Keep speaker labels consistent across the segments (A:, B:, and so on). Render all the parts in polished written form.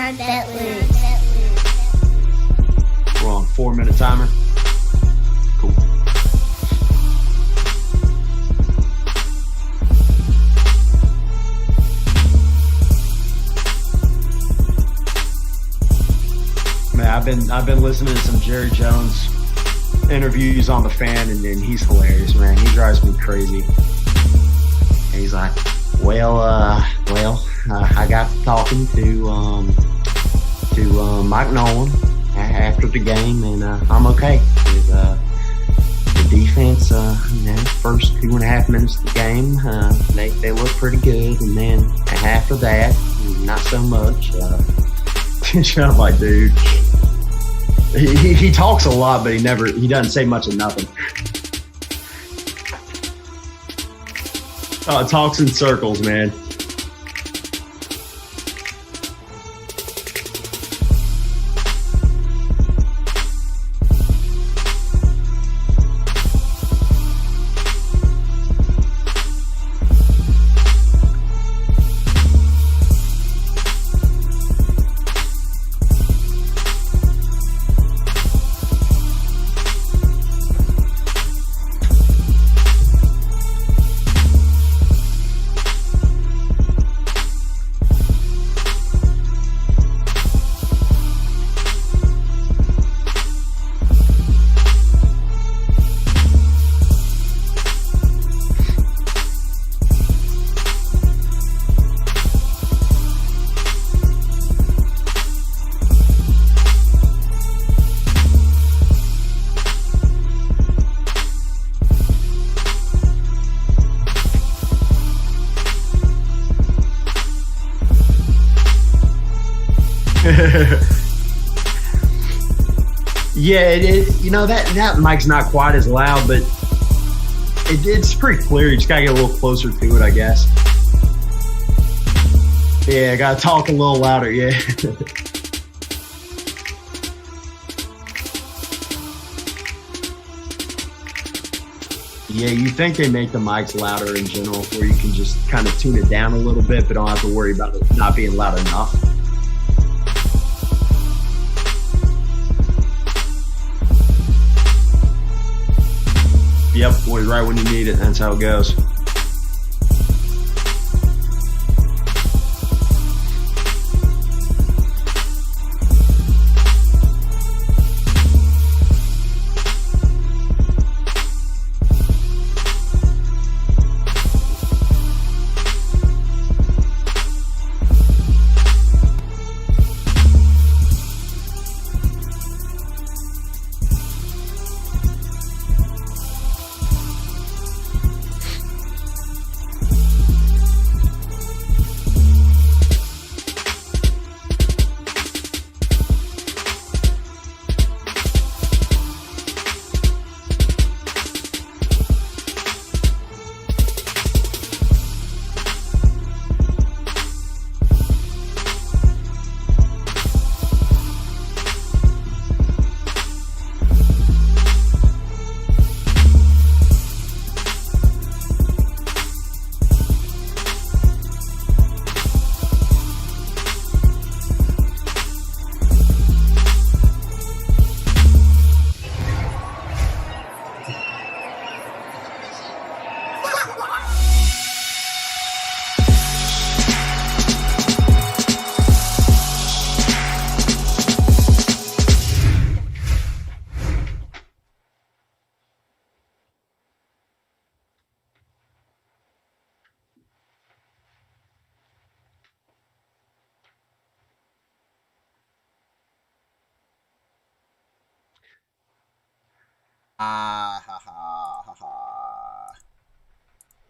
A: Turn that loose.
B: We're on 4-minute timer. Cool. Man, I've been listening to some Jerry Jones interviews on the Fan, and he's hilarious, man. He drives me crazy. And he's like, I got to talking to Mike Nolan after the game, and I'm okay. The defense, first 2.5 minutes of the game, they look pretty good, and then after that, not so much. I'm like, dude, he talks a lot, but he doesn't say much of nothing. Talks in circles, man. Yeah, that mic's not quite as loud, but it's pretty clear. You just gotta get a little closer to it, I guess. Yeah, I gotta talk a little louder. Yeah. Yeah, you think they make the mics louder in general, where you can just kind of tune it down a little bit, but don't have to worry about it not being loud enough. Yep, right when you need it. That's how it goes.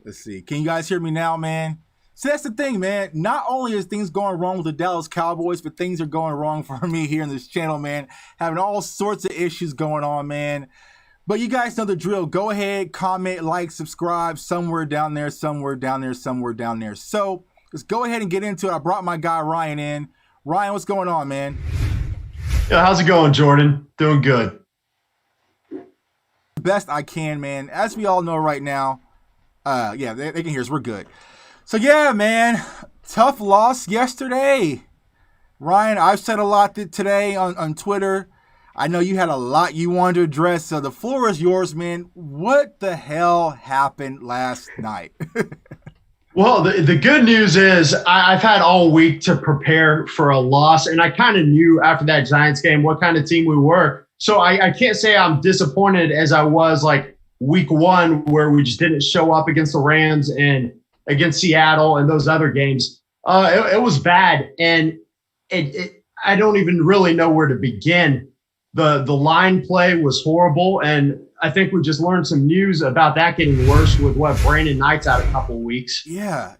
C: Let's see. Can you guys hear me now, man? So that's the thing, man. Not only is things going wrong with the Dallas Cowboys, but things are going wrong for me here in this channel, man. Having all sorts of issues going on, man. But you guys know the drill. Go ahead, comment, like, subscribe, somewhere down there, somewhere down there, somewhere down there. So let's go ahead and get into it. I brought my guy Ryan in. Ryan, what's going on, man?
B: Yeah, how's it going, Jordan? Doing good.
C: Best I can, man. As we all know right now, yeah, they can hear us. We're good. So yeah, man, tough loss yesterday. Ryan, I've said a lot today on Twitter. I know you had a lot you wanted to address, so the floor is yours, man. What the hell happened last night?
B: Well, the good news is I've had all week to prepare for a loss, and I kind of knew after that Giants game what kind of team we were. So I can't say I'm disappointed as I was like week one, where we just didn't show up against the Rams and against Seattle and those other games. It was bad, and I don't even really know where to begin. The line play was horrible, and I think we just learned some news about that getting worse with what Brandon Knight's out a couple of weeks.
C: Yeah.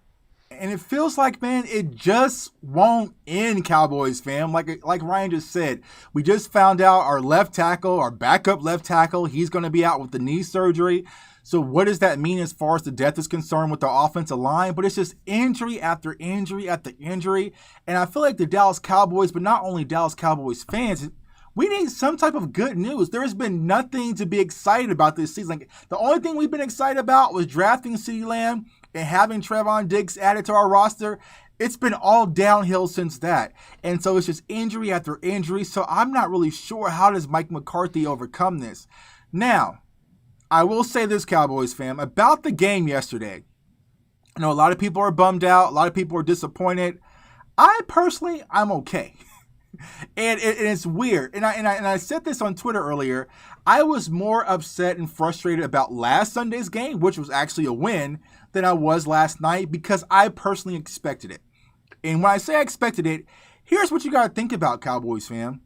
C: And it feels like, man, it just won't end, Cowboys fam. Like Ryan just said, we just found out our left tackle, our backup left tackle, he's going to be out with the knee surgery. So what does that mean as far as the depth is concerned with the offensive line? But it's just injury after injury after injury. And I feel like the Dallas Cowboys, but not only Dallas Cowboys fans, we need some type of good news. There has been nothing to be excited about this season. Like, the only thing we've been excited about was drafting CeeDee Lamb and having Trevon Diggs added to our roster. It's been all downhill since that. And so it's just injury after injury. So I'm not really sure how does Mike McCarthy overcome this. Now, I will say this, Cowboys fam, about the game yesterday. I know a lot of people are bummed out. A lot of people are disappointed. I'm okay. And it's weird. And I said this on Twitter earlier. I was more upset and frustrated about last Sunday's game, which was actually a win, than I was last night because I personally expected it. And when I say I expected it, here's what you got to think about, Cowboys fam.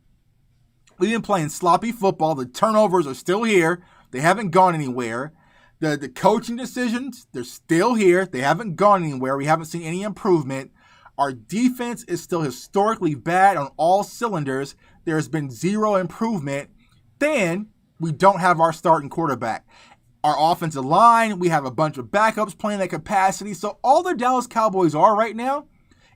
C: We've been playing sloppy football. The turnovers are still here. They haven't gone anywhere. The coaching decisions, they're still here. They haven't gone anywhere. We haven't seen any improvement. Our defense is still historically bad on all cylinders. There's been zero improvement. Then we don't have our starting quarterback. Our offensive line, we have a bunch of backups playing at capacity. So all the Dallas Cowboys are right now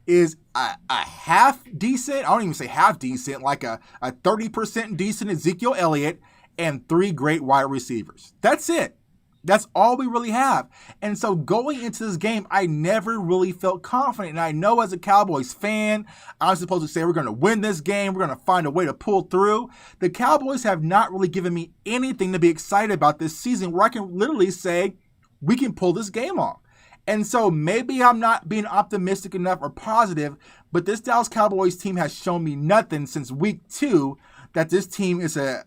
C: is a half decent, I don't even say half decent, like a 30% decent Ezekiel Elliott and 3 great wide receivers. That's it. That's all we really have. And so going into this game, I never really felt confident. And I know as a Cowboys fan, I'm supposed to say we're going to win this game. We're going to find a way to pull through. The Cowboys have not really given me anything to be excited about this season where I can literally say we can pull this game off. And so maybe I'm not being optimistic enough or positive, but this Dallas Cowboys team has shown me nothing since week 2 that this team is a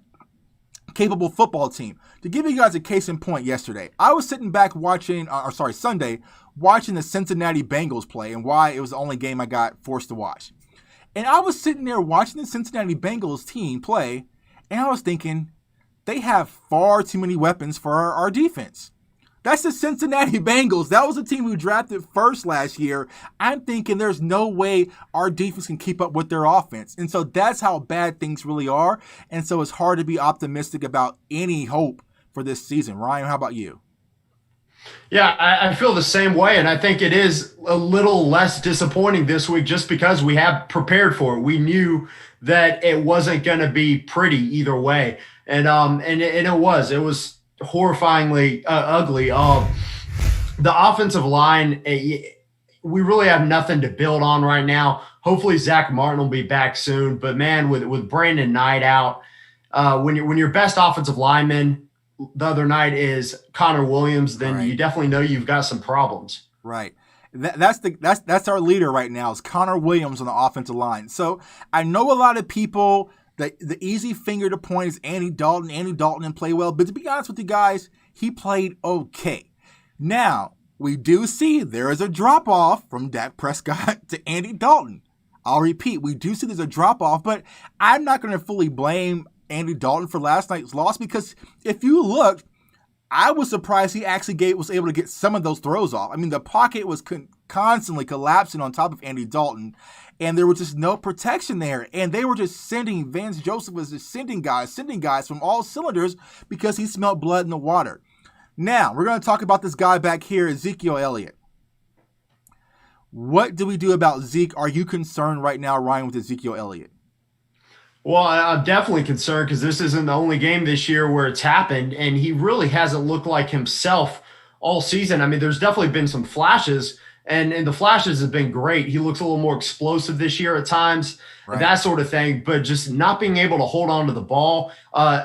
C: capable football team. To give you guys a case in point yesterday, I was sitting back Sunday, watching the Cincinnati Bengals play and why it was the only game I got forced to watch. And I was sitting there watching the Cincinnati Bengals team play, and I was thinking, they have far too many weapons for our defense. That's the Cincinnati Bengals. That was the team we drafted first last year. I'm thinking there's no way our defense can keep up with their offense. And so that's how bad things really are. And so it's hard to be optimistic about any hope for this season. Ryan, how about you?
B: Yeah, I feel the same way. And I think it is a little less disappointing this week just because we have prepared for it. We knew that it wasn't going to be pretty either way. And it was horrifyingly ugly. The offensive line, we really have nothing to build on right now. Hopefully Zach Martin will be back soon. But man, with Brandon Knight out, when your best offensive lineman the other night is Connor Williams, then You definitely know you've got some problems.
C: Right. That's our leader right now is Connor Williams on the offensive line. So I know a lot of people. The easy finger to point is Andy Dalton. Andy Dalton didn't play well. But to be honest with you guys, he played okay. Now, we do see there is a drop-off from Dak Prescott to Andy Dalton. I'll repeat, we do see there's a drop-off, but I'm not going to fully blame Andy Dalton for last night's loss because if you look, I was surprised he actually was able to get some of those throws off. I mean, the pocket was constantly collapsing on top of Andy Dalton. And there was just no protection there. And they were just Vance Joseph was just sending guys from all cylinders because he smelled blood in the water. Now, we're going to talk about this guy back here, Ezekiel Elliott. What do we do about Zeke? Are you concerned right now, Ryan, with Ezekiel Elliott?
B: Well, I'm definitely concerned because this isn't the only game this year where it's happened. And he really hasn't looked like himself all season. I mean, there's definitely been some flashes And the flashes have been great. He looks a little more explosive this year at times,
C: Right.
B: that sort of thing. But just not being able to hold on to the ball.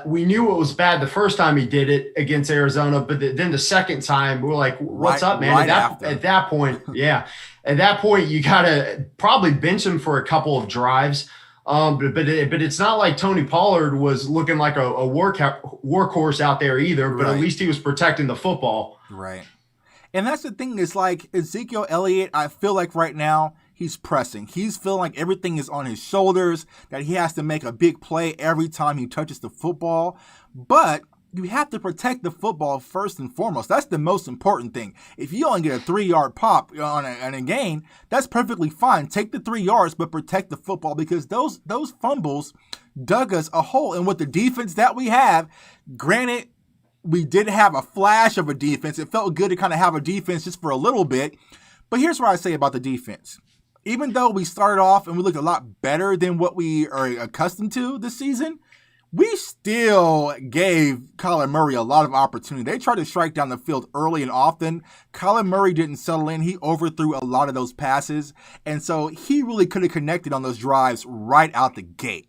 B: We knew it was bad the first time he did it against Arizona, but then the second time we're like, "What's up, man?" At that point, yeah. At that point, you gotta probably bench him for a couple of drives. But it's not like Tony Pollard was looking like a workhorse out there either. But at least he was protecting the football.
C: Right. And that's the thing is like Ezekiel Elliott, I feel like right now he's pressing. He's feeling like everything is on his shoulders, that he has to make a big play every time he touches the football. But you have to protect the football first and foremost. That's the most important thing. If you only get a 3-yard pop on a gain, that's perfectly fine. Take the 3 yards, but protect the football because those fumbles dug us a hole. And with the defense that we have, granted, we did have a flash of a defense. It felt good to kind of have a defense just for a little bit. But here's what I say about the defense. Even though we started off and we looked a lot better than what we are accustomed to this season, we still gave Kyler Murray a lot of opportunity. They tried to strike down the field early and often. Kyler Murray didn't settle in. He overthrew a lot of those passes. And so he really could have connected on those drives right out the gate.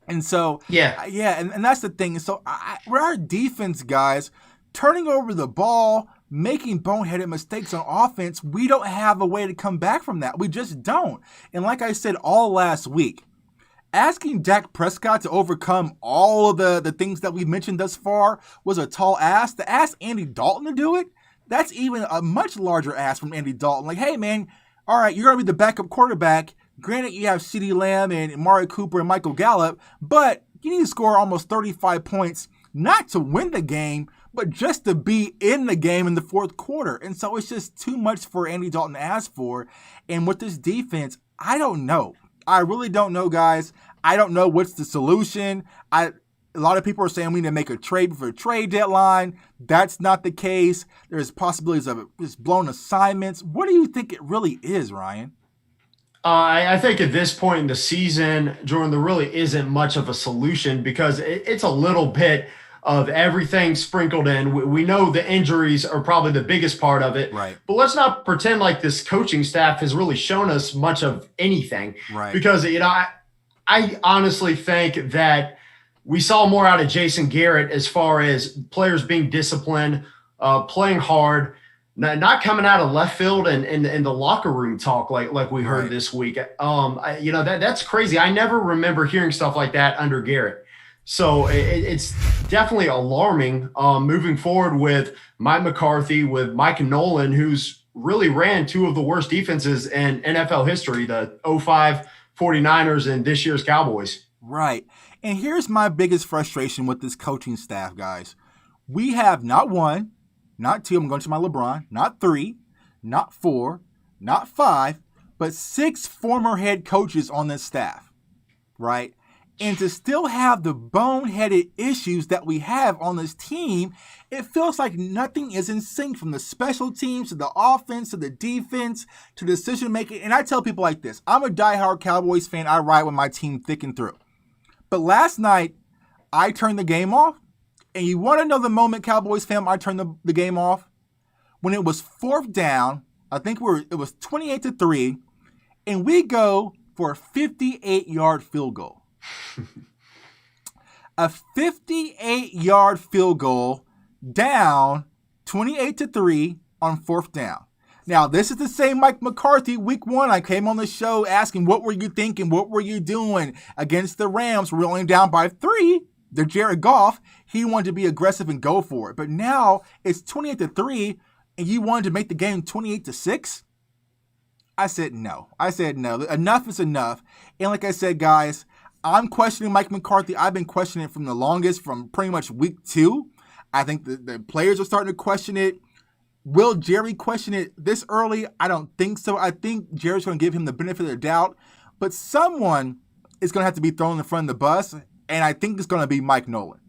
C: And so, and that's the thing. So, with our defense, guys, turning over the ball, making boneheaded mistakes on offense, we don't have a way to come back from that. We just don't. And like I said all last week, asking Dak Prescott to overcome all of the things that we mentioned thus far was a tall ask. To ask Andy Dalton to do it, that's even a much larger ask from Andy Dalton. Like, hey, man, all right, you're going to be the backup quarterback. Granted, you have CeeDee Lamb and Amari Cooper and Michael Gallup, but you need to score almost 35 points, not to win the game, but just to be in the game in the fourth quarter. And so it's just too much for Andy Dalton to ask for. And with this defense, I don't know. I really don't know, guys. I don't know what's the solution. A lot of people are saying we need to make a trade before a trade deadline. That's not the case. There's possibilities of just blown assignments. What do you think it really is, Ryan?
B: I think at this point in the season, Jordan, there really isn't much of a solution because it's a little bit of everything sprinkled in. We know the injuries are probably the biggest part of it.
C: Right.
B: But let's not pretend like this coaching staff has really shown us much of anything.
C: Right.
B: Because, I honestly think that we saw more out of Jason Garrett as far as players being disciplined, playing hard, not coming out of left field and the locker room talk like we heard this week. That's crazy. I never remember hearing stuff like that under Garrett. So it's definitely alarming moving forward with Mike McCarthy, with Mike Nolan, who's really ran two of the worst defenses in NFL history, the 2005 49ers and this year's Cowboys.
C: Right. And here's my biggest frustration with this coaching staff, guys. We have not one, not two, I'm going to my LeBron, not three, not four, not five, but 6 former head coaches on this staff, right? And to still have the boneheaded issues that we have on this team, it feels like nothing is in sync from the special teams to the offense to the defense to decision making. And I tell people like this, I'm a diehard Cowboys fan. I ride with my team thick and through. But last night, I turned the game off. And you want to know the moment, Cowboys fan, I turned the game off? When it was 4th down, I think it was 28-3, and we go for a 58-yard field goal. A 58-yard field goal down 28-3 on 4th down. Now, this is the same Mike McCarthy. Week 1, I came on the show asking, what were you thinking? What were you doing against the Rams? We're only down by 3. They're Jared Goff. He wanted to be aggressive and go for it. But now it's 28-3, and you wanted to make the game 28-6? I said no. Enough is enough. And like I said, guys, I'm questioning Mike McCarthy. I've been questioning it from the longest, from pretty much week 2. I think the players are starting to question it. Will Jerry question it this early? I don't think so. I think Jerry's going to give him the benefit of the doubt. But someone is going to have to be thrown in front of the bus, and I think it's going to be Mike Nolan.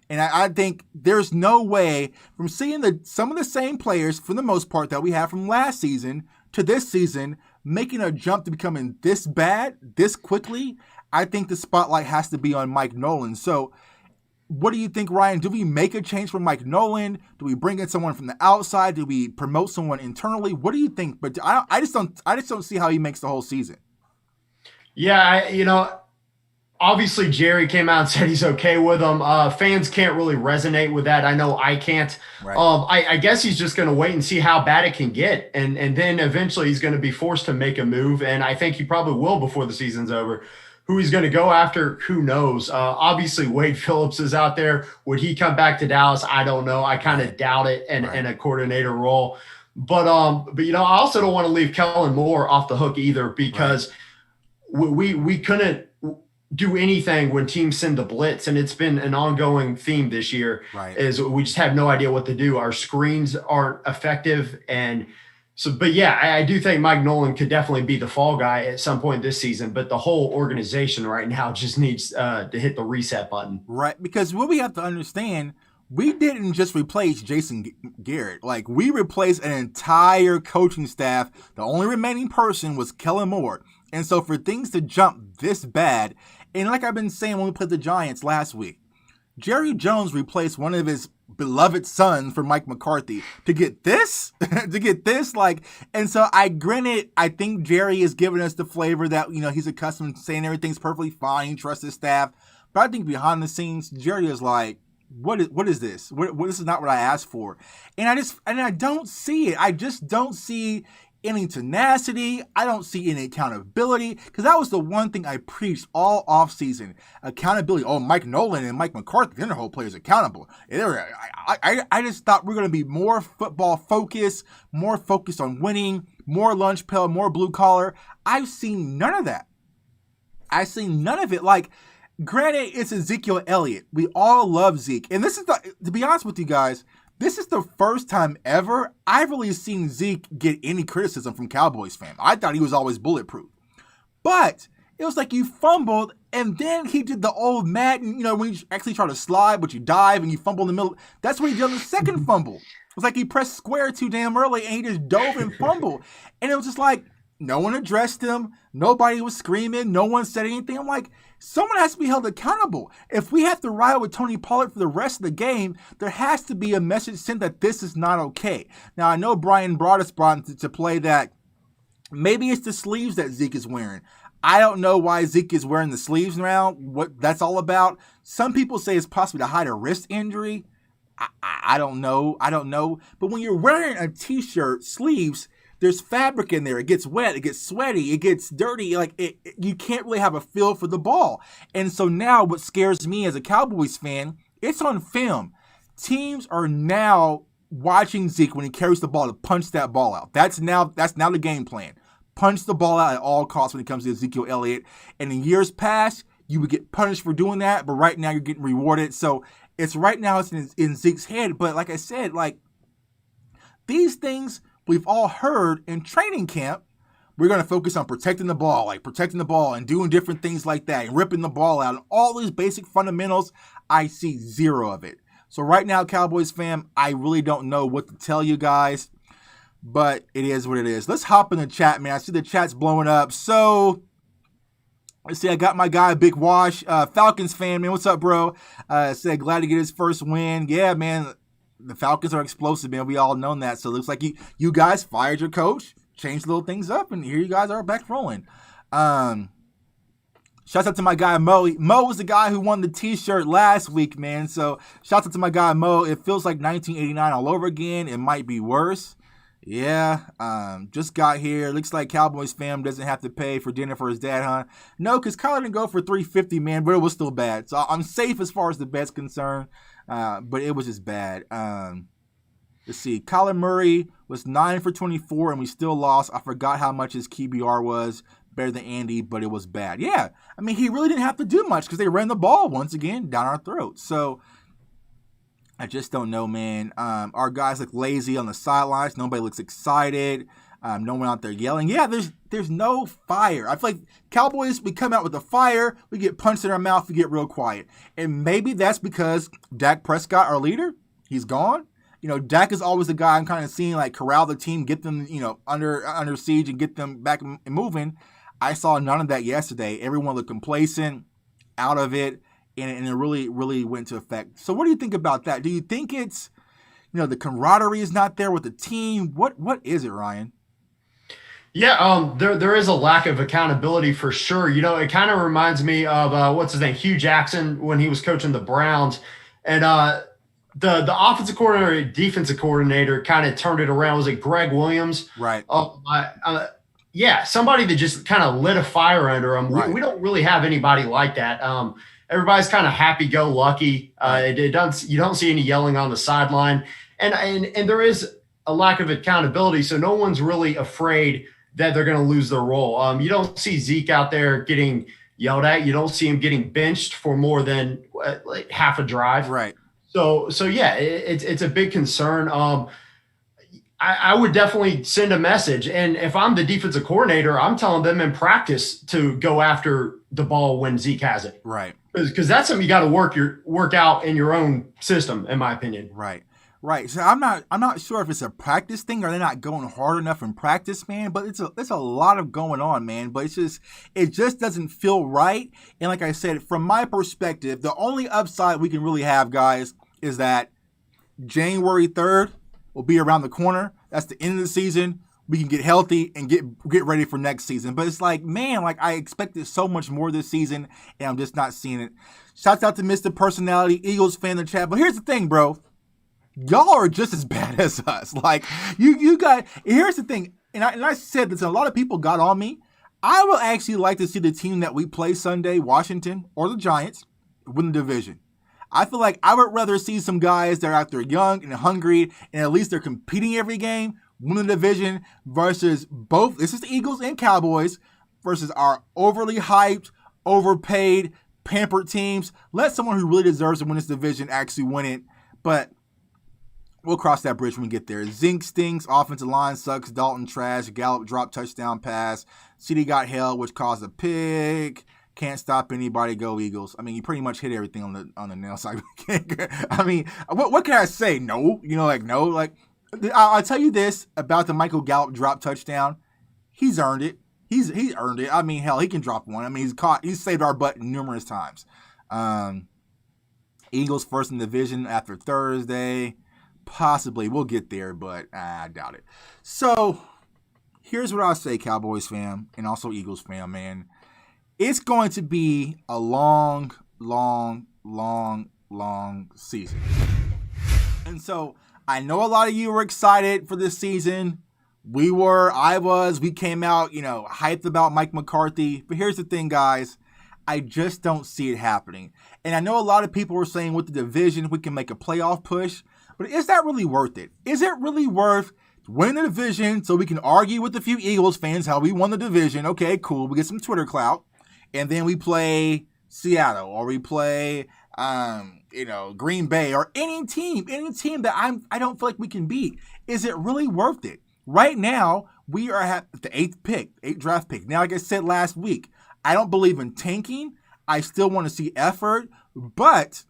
C: And I think there's no way from seeing some of the same players, for the most part, that we have from last season to this season, making a jump to becoming this bad, this quickly. I think the spotlight has to be on Mike Nolan. So what do you think, Ryan? Do we make a change for Mike Nolan? Do we bring in someone from the outside? Do we promote someone internally? What do you think? But I just don't see how he makes the whole season.
B: Yeah, obviously Jerry came out and said he's okay with him. Fans can't really resonate with that. I know I can't.
C: Right.
B: I guess he's just going to wait and see how bad it can get. And then eventually he's going to be forced to make a move. And I think he probably will before the season's over. Who he's going to go after, who knows? Obviously, Wade Phillips is out there. Would he come back to Dallas? I don't know. I kind of doubt it in a coordinator role. But I also don't want to leave Kellen Moore off the hook either, because we couldn't do anything when teams send the blitz, and it's been an ongoing theme this year. Is we just have no idea what to do. Our screens aren't effective, and so, but yeah, I do think Mike Nolan could definitely be the fall guy at some point this season, but the whole organization right now just needs to hit the reset button.
C: Right, because what we have to understand, we didn't just replace Jason Garrett. Like, we replaced an entire coaching staff. The only remaining person was Kellen Moore. And so for things to jump this bad, and like I've been saying when we played the Giants last week, Jerry Jones replaced one of his beloved sons for Mike McCarthy to get this, and so I think Jerry is giving us the flavor that, he's accustomed to saying everything's perfectly fine, he trusts his staff. But I think behind the scenes, Jerry is like, what is this? This is not what I asked for. And I don't see it. I just don't see any tenacity. I don't see any accountability, because that was the one thing I preached all offseason. Accountability. Oh, Mike Nolan and Mike McCarthy, they're the whole players accountable. I just thought we are going to be more football focused, more focused on winning, more lunch pail, more blue collar. I've seen none of that. I've seen none of it. Like, granted, it's Ezekiel Elliott. We all love Zeke. And this is to be honest with you guys, this is the first time ever I've really seen Zeke get any criticism from Cowboys fans. I thought he was always bulletproof. But it was like you fumbled, and then he did the old Madden, when you actually try to slide, but you dive and you fumble in the middle. That's what he did on the second fumble. It was like he pressed square too damn early, and he just dove and fumbled. And it was just like, no one addressed him. Nobody was screaming. No one said anything. I'm like, someone has to be held accountable. If we have to ride with Tony Pollard for the rest of the game, there has to be a message sent that this is not okay. Now, I know Brian brought to play that maybe it's the sleeves that Zeke is wearing. I don't know why Zeke is wearing the sleeves now, what that's all about. Some people say it's possibly to hide a wrist injury. I don't know. But when you're wearing a T-shirt, sleeves, there's fabric in there. It gets wet. It gets sweaty. It gets dirty. You can't really have a feel for the ball. And so now what scares me as a Cowboys fan, it's on film. Teams are now watching Zeke when he carries the ball to punch that ball out. That's now the game plan. Punch the ball out at all costs when it comes to Ezekiel Elliott. And in years past, you would get punished for doing that, but right now you're getting rewarded. So it's right now it's in Zeke's head. But like I said, these things we've all heard in training camp. We're going to focus on protecting the ball and doing different things like that and ripping the ball out and all these basic fundamentals. I see zero of it. So right now, Cowboys fam, I really don't know what to tell you guys, but it is what it is. Let's hop in the chat, man. I see the chat's blowing up. So let's see, I got my guy, Big Wash, Falcons fan, man. What's up, bro? Said glad to get his first win. Yeah, man. The Falcons are explosive, man. We all know that. So it looks like you guys fired your coach, changed little things up, and here you guys are back rolling. Shouts out to my guy, Mo. Mo was the guy who won the T-shirt last week, man. So shouts out to my guy, Mo. It feels like 1989 all over again. It might be worse. Yeah, just got here. Looks like Cowboys fam doesn't have to pay for dinner for his dad, huh? No, because Kyler didn't go for $350, man, but it was still bad. So I'm safe as far as the bet's concerned. But it was just bad. Let's see. Kyler Murray was 9 for 24, and we still lost. I forgot how much his QBR was. Better than Andy, but it was bad. Yeah, I mean, he really didn't have to do much because they ran the ball once again down our throats. So I just don't know, man. Our guys look lazy on the sidelines. Nobody looks excited. No one out there yelling. Yeah, there's no fire. I feel like Cowboys, we come out with the fire, we get punched in our mouth, we get real quiet. And maybe that's because Dak Prescott, our leader, he's gone. Dak is always the guy I'm kind of seeing corral the team, get them, under siege and get them back moving. I saw none of that yesterday. Everyone looked complacent, out of it. and it really, really went into effect. So what do you think about that? Do you think it's, the camaraderie is not there with the team? What is it, Ryan?
B: Yeah, there is a lack of accountability for sure. It kind of reminds me of what's his name, Hugh Jackson, when he was coaching the Browns, and the offensive coordinator, defensive coordinator, kind of turned it around. Was it Greg Williams?
C: Right.
B: Yeah, somebody that just kind of lit a fire under him.
C: Right.
B: We don't really have anybody like that. Everybody's kind of happy-go-lucky. You don't see any yelling on the sideline, and there is a lack of accountability. So no one's really afraid that they're going to lose their role. You don't see Zeke out there getting yelled at. You don't see him getting benched for more than like half a drive.
C: Right.
B: So yeah, it's a big concern. I would definitely send a message. And if I'm the defensive coordinator, I'm telling them in practice to go after the ball when Zeke has it.
C: Right.
B: Because that's something you got to work out in your own system, in my opinion.
C: Right. Right. So I'm not sure if it's a practice thing or they're not going hard enough in practice, man. But it's a lot of going on, man. But it just doesn't feel right. And like I said, from my perspective, the only upside we can really have, guys, is that January 3rd will be around the corner. That's the end of the season. We can get healthy and get ready for next season. But it's like, man, like I expected so much more this season, and I'm just not seeing it. Shouts out to Mr. Personality, Eagles fan in the chat. But here's the thing, bro. Y'all are just as bad as us. Like, you guys, here's the thing. And I said this, and a lot of people got on me. I would actually like to see the team that we play Sunday, Washington or the Giants, win the division. I feel like I would rather see some guys that are out there young and hungry, and at least they're competing every game, win the division, versus both, this is the Eagles and Cowboys, versus our overly hyped, overpaid, pampered teams. Let someone who really deserves to win this division actually win it. But we'll cross that bridge when we get there. Zink stinks. Offensive line sucks. Dalton trash. Gallup dropped touchdown pass. CD got held, which caused a pick. Can't stop anybody. Go Eagles. I mean, you pretty much hit everything on the nail side. I mean, what can I say? No. No. Like, I'll tell you this about the Michael Gallup drop touchdown. He's earned it. He's earned it. I mean, hell, he can drop one. I mean, he's saved our butt numerous times. Eagles first in the division after Thursday. Possibly. We'll get there, but I doubt it. So, here's what I'll say, Cowboys fam, and also Eagles fam, man. It's going to be a long, long, long, long season. And so, I know a lot of you were excited for this season. We were. I was. We came out, hyped about Mike McCarthy. But here's the thing, guys. I just don't see it happening. And I know a lot of people were saying with the division, we can make a playoff push. But is that really worth it? Is it really worth winning the division so we can argue with a few Eagles fans how we won the division? Okay, cool. We get some Twitter clout. And then we play Seattle or we play, Green Bay or any team that I don't feel like we can beat. Is it really worth it? Right now, we are at the 8th draft pick. Now, like I said last week, I don't believe in tanking. I still want to see effort, but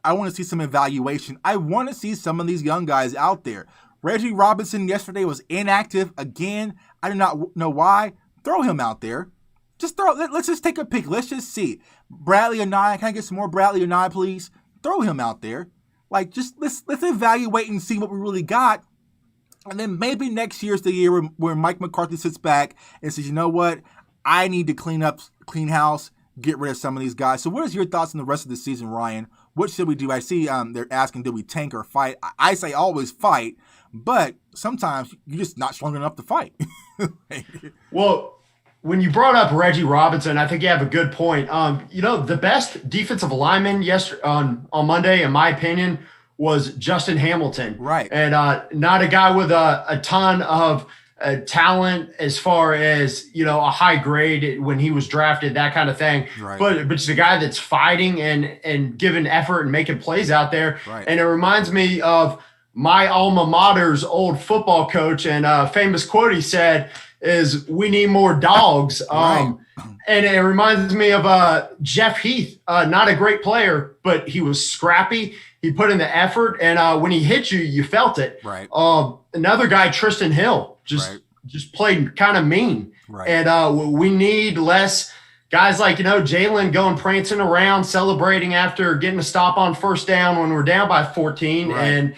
C: I want to see some evaluation. I want to see some of these young guys out there. Reggie Robinson yesterday was inactive again. I do not know why. Throw him out there. Let's just take a pick. Let's just see. Bradley Anae, can I get some more Bradley Anae, please? Throw him out there. Like, just let's evaluate and see what we really got. And then maybe next year's the year where Mike McCarthy sits back and says, you know what? I need to clean house, get rid of some of these guys. So what is your thoughts on the rest of the season, Ryan? What should we do? I see they're asking, do we tank or fight? I say always fight, but sometimes you're just not strong enough to fight.
B: Well, when you brought up Reggie Robinson, I think you have a good point. The best defensive lineman on Monday, in my opinion, was Justin Hamilton.
C: Right.
B: And not a guy with a ton of talent as far as, a high grade when he was drafted, that kind of thing.
C: Right.
B: But just a guy that's fighting and giving effort and making plays out there.
C: Right.
B: And it reminds me of my alma mater's old football coach, and a famous quote he said is, "We need more dogs."
C: Right.
B: And it reminds me of Jeff Heath, not a great player, but he was scrappy. He put in the effort, and when he hit you, you felt it.
C: Right.
B: Another guy, Tristan Hill, just played kind of mean.
C: Right.
B: And we need less guys like, Jalen going prancing around, celebrating after getting a stop on first down when we're down by 14,
C: Right.
B: and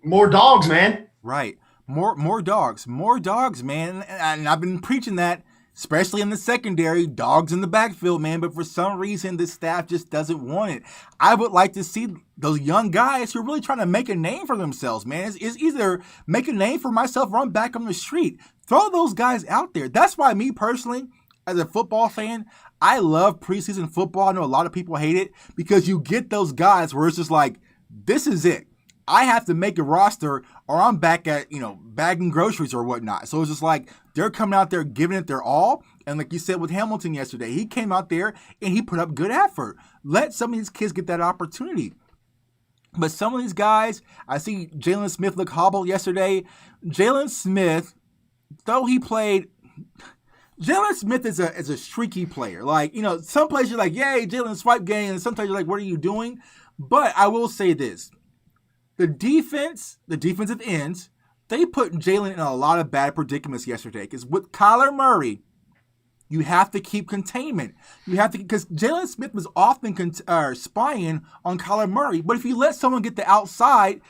B: more dogs, man.
C: Right. More dogs, man. And I've been preaching that, especially in the secondary, dogs in the backfield, man. But for some reason, this staff just doesn't want it. I would like to see those young guys who are really trying to make a name for themselves, man. It's either make a name for myself, run back on the street. Throw those guys out there. That's why me personally, as a football fan, I love preseason football. I know a lot of people hate it because you get those guys where it's just like, this is it. I have to make a roster or I'm back at, bagging groceries or whatnot. So it's just like they're coming out there giving it their all. And like you said with Hamilton yesterday, he came out there and he put up good effort. Let some of these kids get that opportunity. But some of these guys, I see Jalen Smith look hobbled yesterday. Jalen Smith, though he played... Jalen Smith is a streaky player. Like, some places you're like, yay, Jalen swipe game. And sometimes you're like, what are you doing? But I will say this. The defensive ends, they put Jalen in a lot of bad predicaments yesterday. Because with Kyler Murray, you have to keep containment. Because Jalen Smith was often spying on Kyler Murray. But if you let someone get the outside,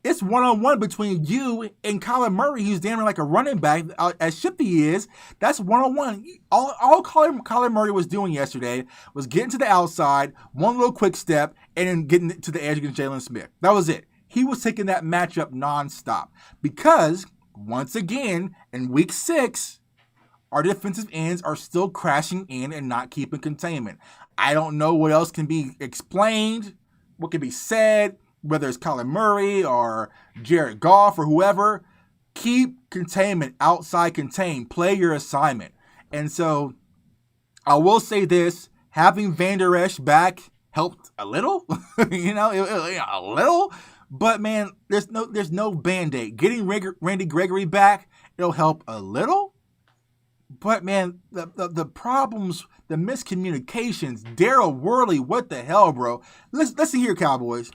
C: it's one-on-one between you and Kyler Murray, who's damn near like a running back, as shifty he is. That's one-on-one. All Kyler Murray was doing yesterday was getting to the outside, one little quick step, and then getting to the edge against Jalen Smith. That was it. He was taking that matchup nonstop. Because, once again, in week 6, our defensive ends are still crashing in and not keeping containment. I don't know what else can be explained, what can be said, whether it's Kyler Murray or Jared Goff or whoever. Keep containment, outside contain, play your assignment. And so, I will say this, having Van Der Esch back helped a little, a little. But man, there's no Band-Aid. Getting Randy Gregory back, it'll help a little. But man, the problems, the miscommunications, Daryl Worley, what the hell, bro? Listen here, Cowboys.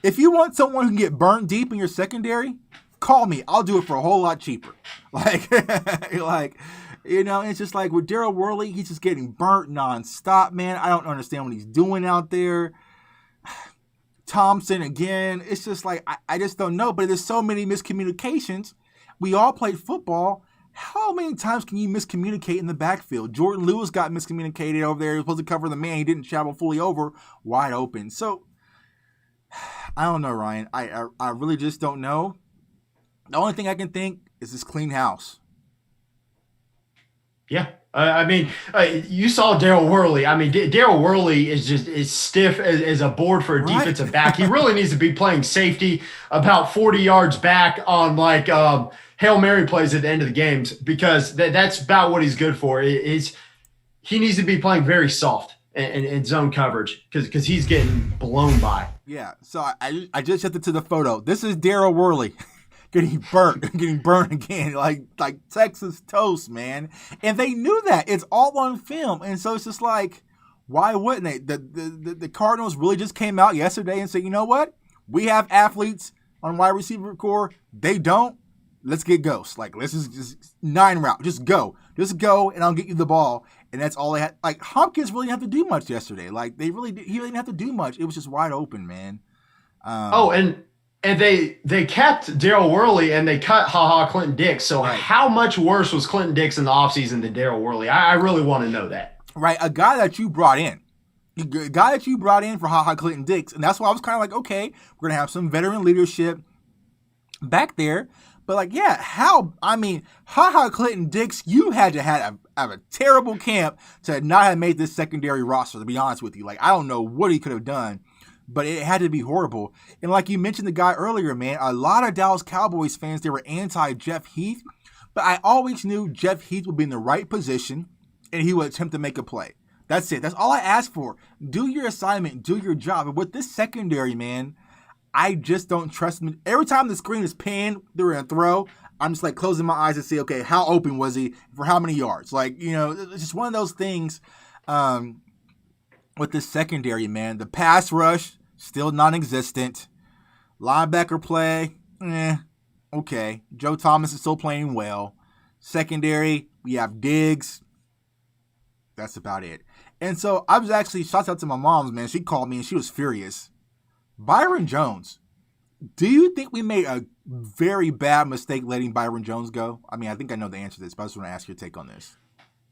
C: If you want someone who can get burnt deep in your secondary, call me. I'll do it for a whole lot cheaper. It's just like with Daryl Worley, he's just getting burnt nonstop, man. I don't understand what he's doing out there. Thompson again, it's just like, I just don't know. But there's so many miscommunications. We all played football. How many times can you miscommunicate in the backfield? Jordan Lewis got miscommunicated over there. He was supposed to cover the man. He didn't travel fully over, wide open. So, I don't know, Ryan. I really just don't know. The only thing I can think is this clean house.
B: Yeah. You saw Daryl Worley. Daryl Worley is stiff as a board for a defensive back. He really needs to be playing safety about 40 yards back on Hail Mary plays at the end of the games because that's about what he's good for. He needs to be playing very soft and zone coverage because he's getting blown by.
C: Yeah. So I just sent it to the photo. This is Daryl Worley. Getting burnt again, like Texas toast, man. And they knew that. It's all on film. And so it's just like, why wouldn't they? The Cardinals really just came out yesterday and said, you know what? We have athletes on wide receiver core. They don't. Let's get ghosts. Like, let's just 9 route. Just go, and I'll get you the ball. And that's all they had. Like, Hopkins really didn't have to do much yesterday. Like, he really didn't have to do much. It was just wide open, man.
B: And they kept Daryl Worley and they cut Clinton Dix. So How much worse was Clinton Dix in the offseason than Daryl Worley? I really want to know that.
C: Right, a guy that you brought in. For Clinton Dix. And that's why I was kind of like, okay, we're going to have some veteran leadership back there. But Clinton Dix, you had to have a terrible camp to not have made this secondary roster, to be honest with you. Like, I don't know what he could have done. But it had to be horrible. And like you mentioned the guy earlier, man, a lot of Dallas Cowboys fans, they were anti-Jeff Heath. But I always knew Jeff Heath would be in the right position and he would attempt to make a play. That's it. That's all I ask for. Do your assignment. Do your job. And with this secondary, man, I just don't trust him. Every time the screen is panned during a throw, I'm just like closing my eyes and say, okay, how open was he for how many yards? Like, it's just one of those things. With this secondary, man, the pass rush, still non-existent. Linebacker play, okay. Joe Thomas is still playing well. Secondary, we have Diggs. That's about it. And so I was actually, shouts out to my mom's, man. She called me and she was furious. Byron Jones. Do you think we made a very bad mistake letting Byron Jones go? I mean, I think I know the answer to this, but I just want to ask your take on this.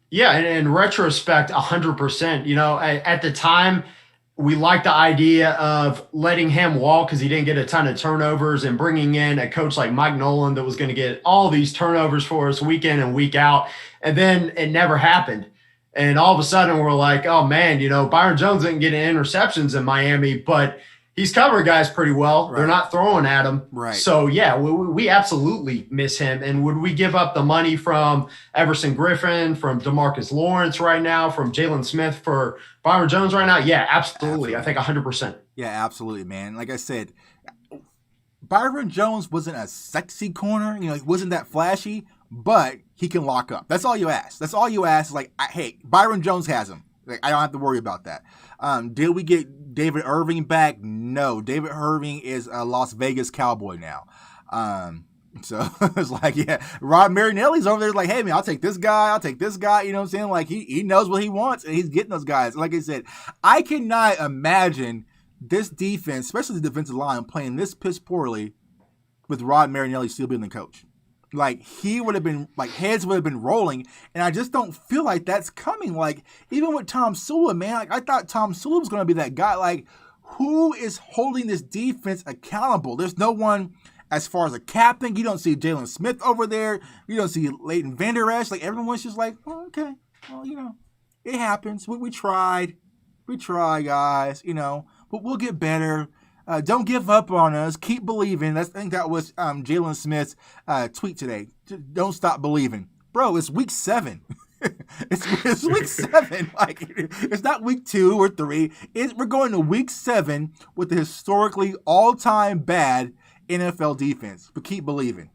B: Yeah, and in retrospect, 100%. At the time, we liked the idea of letting him walk because he didn't get a ton of turnovers and bringing in a coach like Mike Nolan that was going to get all these turnovers for us week in and week out. And then it never happened. And all of a sudden we're like, oh man, Byron Jones didn't get interceptions in Miami, but he's covering guys pretty well. Right. They're not throwing at him.
C: Right.
B: So yeah, we absolutely miss him. And would we give up the money from Everson Griffin, from DeMarcus Lawrence right now, from Jalen Smith for Byron Jones right now? Yeah, absolutely. I think 100%.
C: Yeah, absolutely, man. Like I said, Byron Jones wasn't a sexy corner. He wasn't that flashy, but he can lock up. That's all you ask. That's all you ask. Like, hey, Byron Jones has him. Like, I don't have to worry about that. Did we get David Irving back? No. David Irving is a Las Vegas Cowboy now. So it's like, yeah, Rod Marinelli's over there like, hey, man, I'll take this guy. You know what I'm saying? Like, he knows what he wants, and he's getting those guys. Like I said, I cannot imagine this defense, especially the defensive line, playing this piss poorly with Rod Marinelli still being the coach. Like, he would have been, like, heads would have been rolling, and I just don't feel like that's coming. Like, even with Tom Sula, man, like, I thought Tom Sula was going to be that guy. Like, who is holding this defense accountable? There's no one as far as a captain. You don't see Jalen Smith over there. You don't see Leighton Vander Esch. Like, everyone's just like, oh, okay, well, it happens. We tried. We try, guys, but we'll get better. Don't give up on us. Keep believing. I think that was Jalen Smith's tweet today. Don't stop believing. Bro, it's week 7. it's week 7. Like, it's not week 2 or 3. We're going to week 7 with the historically all-time bad NFL defense. But keep believing.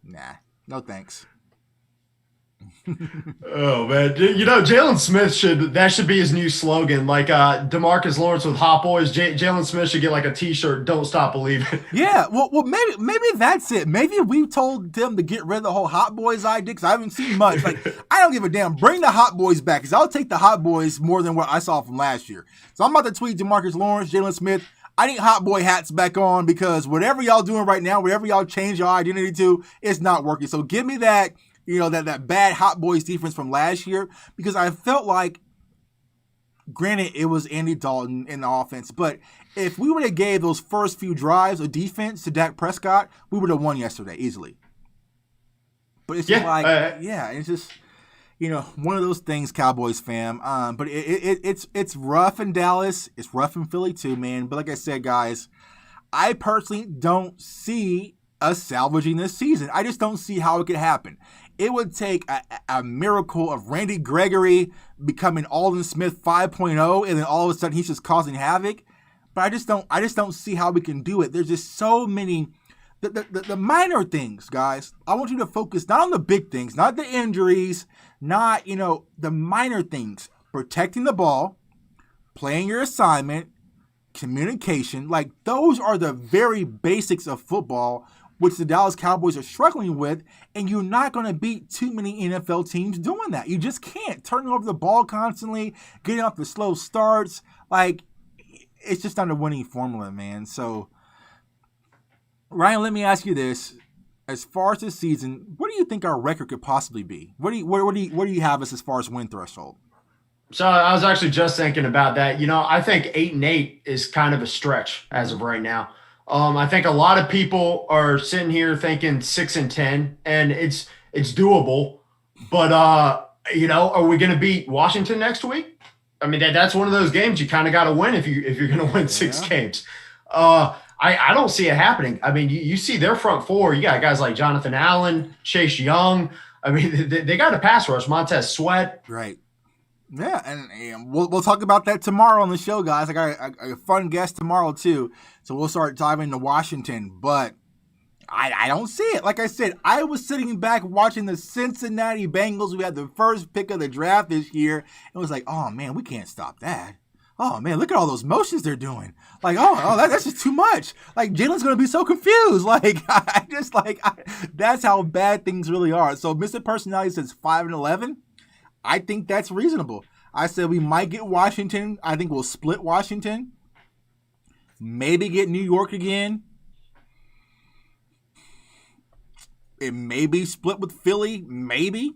C: Nah, no thanks.
B: Oh man, Jalen Smith should be his new slogan. Like DeMarcus Lawrence with Hot Boys, Jalen Smith should get like a T-shirt. Don't stop believing.
C: Yeah, well, maybe that's it. Maybe we told them to get rid of the whole Hot Boys idea because I haven't seen much. Like, I don't give a damn. Bring the Hot Boys back because I'll take the Hot Boys more than what I saw from last year. So I'm about to tweet DeMarcus Lawrence, Jalen Smith. I need Hot Boy hats back on because whatever y'all doing right now, whatever y'all change your identity to, it's not working. So give me that. That bad Hot Boys defense from last year, because I felt like, granted, it was Andy Dalton in the offense, but if we would have gave those first few drives of defense to Dak Prescott, we would have won yesterday easily. But it's just it's just, one of those things, Cowboys fam. But it's rough in Dallas. It's rough in Philly too, man. But like I said, guys, I personally don't see us salvaging this season. I just don't see how it could happen. It would take a miracle of Randy Gregory becoming Aldon Smith 5.0, and then all of a sudden he's just causing havoc. But I just don't see how we can do it. There's just so many the minor things, guys. I want you to focus not on the big things, not the injuries, not the minor things. Protecting the ball, playing your assignment, communication. Like, those are the very basics of football, which the Dallas Cowboys are struggling with, and you're not going to beat too many NFL teams doing that. You just can't. Turning over the ball constantly, getting off the slow starts, like, it's just not a winning formula, man. So, Ryan, let me ask you this. As far as this season, what do you think our record could possibly be? What do you have us as far as win threshold?
B: So I was actually just thinking about that. I think 8-8 is kind of a stretch as of right now. I think a lot of people are sitting here thinking 6-10, and it's doable. But are we going to beat Washington next week? I mean, that's one of those games you kind of got to win if you're going to win 6 games. I don't see it happening. I mean, you see their front four. You got guys like Jonathan Allen, Chase Young. I mean, they got a pass rush. Montez Sweat.
C: Right. Yeah, and we'll talk about that tomorrow on the show, guys. I got a fun guest tomorrow, too. So we'll start diving into Washington. But I don't see it. Like I said, I was sitting back watching the Cincinnati Bengals. We had the first pick of the draft this year. It was like, oh, man, we can't stop that. Oh, man, look at all those motions they're doing. Like, that's just too much. Like, Jalen's going to be so confused. Like, that's how bad things really are. So Mr. Personality says 5-11. I think that's reasonable. I said we might get Washington. I think we'll split Washington. Maybe get New York again. It may be split with Philly. Maybe.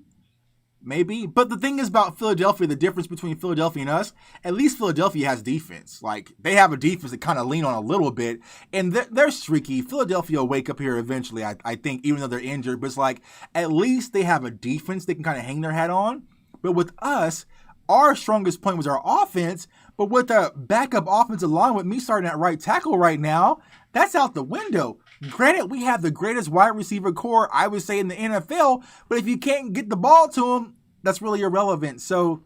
C: But the thing is about Philadelphia, the difference between Philadelphia and us, at least Philadelphia has defense. Like, they have a defense that kind of lean on a little bit, and they're streaky. Philadelphia will wake up here eventually, I think, even though they're injured. But it's like, at least they have a defense they can kind of hang their hat on. But with us, our strongest point was our offense. But with a backup offensive line, with me starting at right tackle right now, that's out the window. Granted, we have the greatest wide receiver core, I would say, in the NFL. But if you can't get the ball to them, that's really irrelevant. So,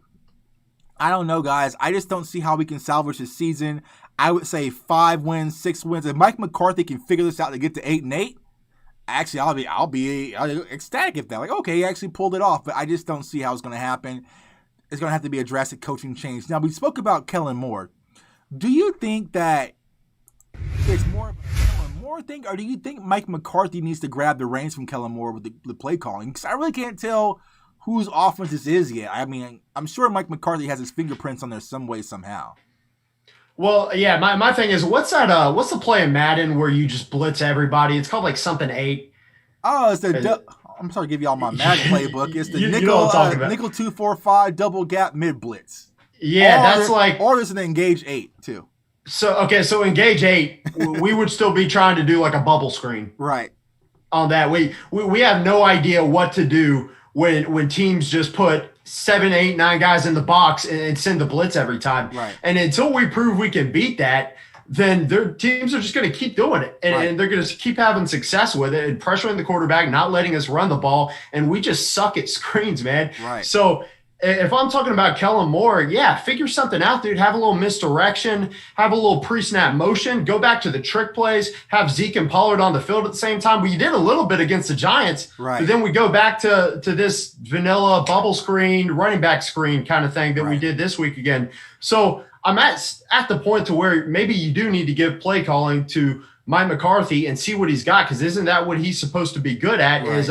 C: I don't know, guys. I just don't see how we can salvage this season. I would say 5 wins, 6 wins. If Mike McCarthy can figure this out to get to 8-8, actually, I'll be ecstatic if that. Like, okay, he actually pulled it off. But I just don't see how it's going to happen. It's going to have to be a drastic coaching change. Now, we spoke about Kellen Moore. Do you think that it's more of a Kellen Moore thing, or do you think Mike McCarthy needs to grab the reins from Kellen Moore with the play calling? Because I really can't tell whose offense this is yet. I mean, I'm sure Mike McCarthy has his fingerprints on there some way, somehow.
A: Well, yeah, my thing is, what's the play in Madden where you just blitz everybody? It's called like something 8.
C: Oh, it's I'm sorry to give you all my Madden playbook. It's the nickel 2-4-5 double gap mid blitz.
A: Yeah,
C: or there's an engage 8 too.
A: So engage 8, we would still be trying to do like a bubble screen.
C: Right.
A: On that. We have no idea what to do when teams just put 7, 8, 9 guys in the box and send the blitz every time.
C: Right.
A: And until we prove we can beat that, then their teams are just going to keep doing it. And they're going to keep having success with it and pressuring the quarterback, not letting us run the ball. And we just suck at screens, man.
C: Right.
A: So if I'm talking about Kellen Moore, yeah, figure something out, dude. Have a little misdirection, have a little pre-snap motion, go back to the trick plays, have Zeke and Pollard on the field at the same time. We did a little bit against the Giants,
C: right.
A: But then we go back to this vanilla bubble screen, running back screen kind of thing that we did this week again. So I'm at the point to where maybe you do need to give play calling to Mike McCarthy and see what he's got, because isn't that what he's supposed to be good at, is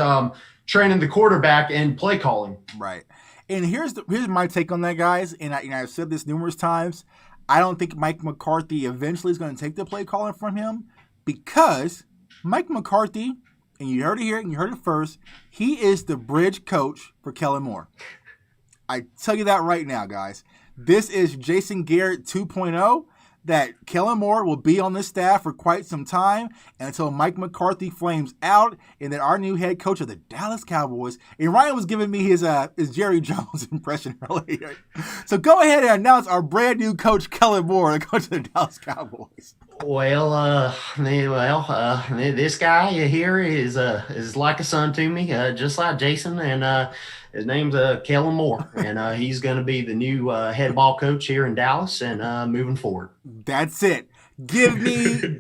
A: training the quarterback and play calling.
C: Right. And here's my take on that, guys. And I've said this numerous times. I don't think Mike McCarthy eventually is going to take the play calling from him, because Mike McCarthy, and you heard it here and you heard it first, he is the bridge coach for Kellen Moore. I tell you that right now, guys. This is Jason Garrett 2.0. That Kellen Moore will be on this staff for quite some time until Mike McCarthy flames out, and then our new head coach of the Dallas Cowboys. And Ryan was giving me his Jerry Jones impression earlier. So go ahead and announce our brand new coach, Kellen Moore, the coach of the Dallas Cowboys.
A: Well, this guy here is like a son to me, just like Jason, and his name's Kellen Moore, and he's going to be the new head ball coach here in Dallas, and moving forward.
C: That's it. Give me 2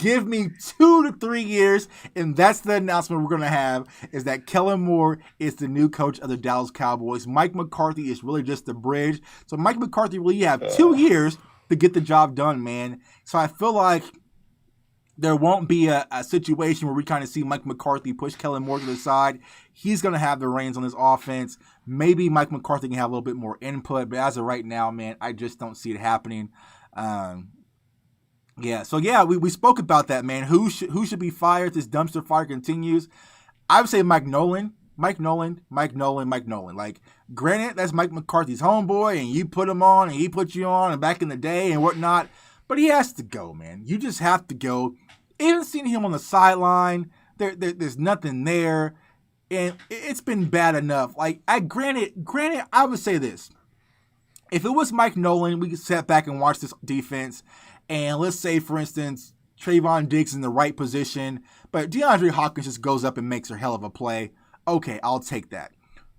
C: to 3 years, and that's the announcement we're going to have, is that Kellen Moore is the new coach of the Dallas Cowboys. Mike McCarthy is really just the bridge. So Mike McCarthy really have 2 years to get the job done, man. So I feel like there won't be a situation where we kind of see Mike McCarthy push Kellen Moore to the side. He's going to have the reins on his offense. Maybe Mike McCarthy can have a little bit more input, but as of right now, man, I just don't see it happening. We spoke about that, man. Who should be fired if this dumpster fire continues? I would say Mike Nolan. Like, granted, that's Mike McCarthy's homeboy, and you put him on, and he put you on, and back in the day and whatnot. But he has to go, man. You just have to go. Even seeing him on the sideline, there's nothing there, and it's been bad enough. Like, granted, I would say this: if it was Mike Nolan, we could sit back and watch this defense, and let's say, for instance, Trayvon Diggs in the right position, but DeAndre Hopkins just goes up and makes a hell of a play. Okay, I'll take that.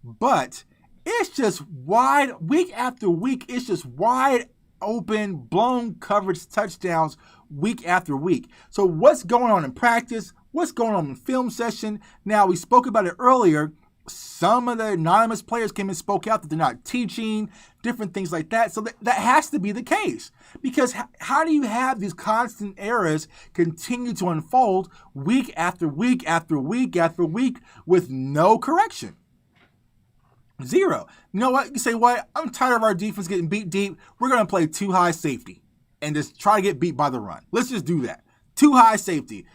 C: But it's just wide, week after week, it's just wide open, blown coverage touchdowns week after week. So what's going on in practice? What's going on in film session? Now, we spoke about it earlier. Some of the anonymous players came and spoke out that they're not teaching, different things like that. So that has to be the case. Because how do you have these constant errors continue to unfold week after week after week after week with no correction? Zero. You know what? You say what? I'm tired of our defense getting beat deep. We're going to play too high safety and just try to get beat by the run. Let's just do that. Too high safety.